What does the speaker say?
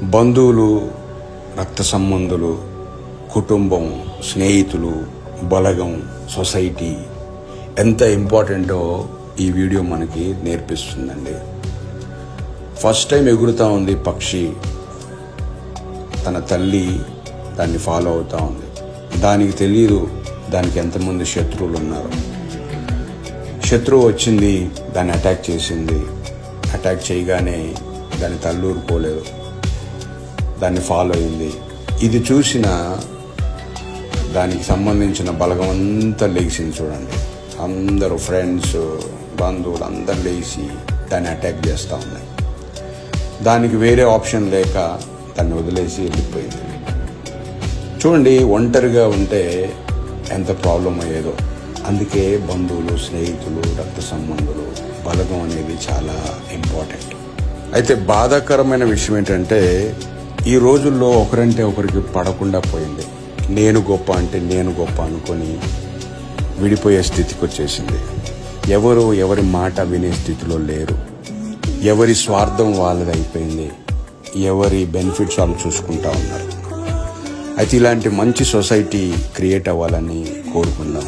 బంధువులు, రక్త సంబంధులు, కుటుంబం, స్నేహితులు, బలగం, సొసైటీ ఎంత ఇంపార్టెంటో ఈ వీడియో మనకి నేర్పిస్తుందండి. ఫస్ట్ టైం ఎగురుతూ ఉంది పక్షి. తన తల్లి దాన్ని ఫాలో అవుతూ ఉంది. దానికి తెలియదు దానికి ఎంతమంది శత్రువులు ఉన్నారు. శత్రువు వచ్చింది, దాన్ని అటాక్ చేసింది. అటాక్ చేయగానే దాని తల్లి ఊరుకోలేదు, దాన్ని ఫాలో అయింది. ఇది చూసిన దానికి సంబంధించిన బలగం అంతా లేచింది. చూడండి, అందరూ ఫ్రెండ్స్, బంధువులు అందరు లేచి దాన్ని అటాక్ చేస్తూ ఉన్నాయి. దానికి వేరే ఆప్షన్ లేక దాన్ని వదిలేసి వెళ్ళిపోయింది. చూడండి, ఒంటరిగా ఉంటే ఎంత ప్రాబ్లం అయ్యేదో. అందుకే బంధువులు, స్నేహితులు, రక్త సంబంధులు, బలగం అనేది చాలా ఇంపార్టెంట్. అయితే బాధాకరమైన విషయం ఏంటంటే ఈ రోజుల్లో ఒకరంటే ఒకరికి పడకుండా పోయింది. నేను గొప్ప అంటే నేను గొప్ప అనుకొని విడిపోయే స్థితికి వచ్చేసింది. ఎవరి మాట వినే స్థితిలో లేరు. ఎవరి స్వార్థం వాళ్ళది అయిపోయింది. ఎవరి బెనిఫిట్స్ వాళ్ళు చూసుకుంటా ఉన్నారు. అయితే ఇలాంటి మంచి సొసైటీ క్రియేట్ అవ్వాలని కోరుకుందాం.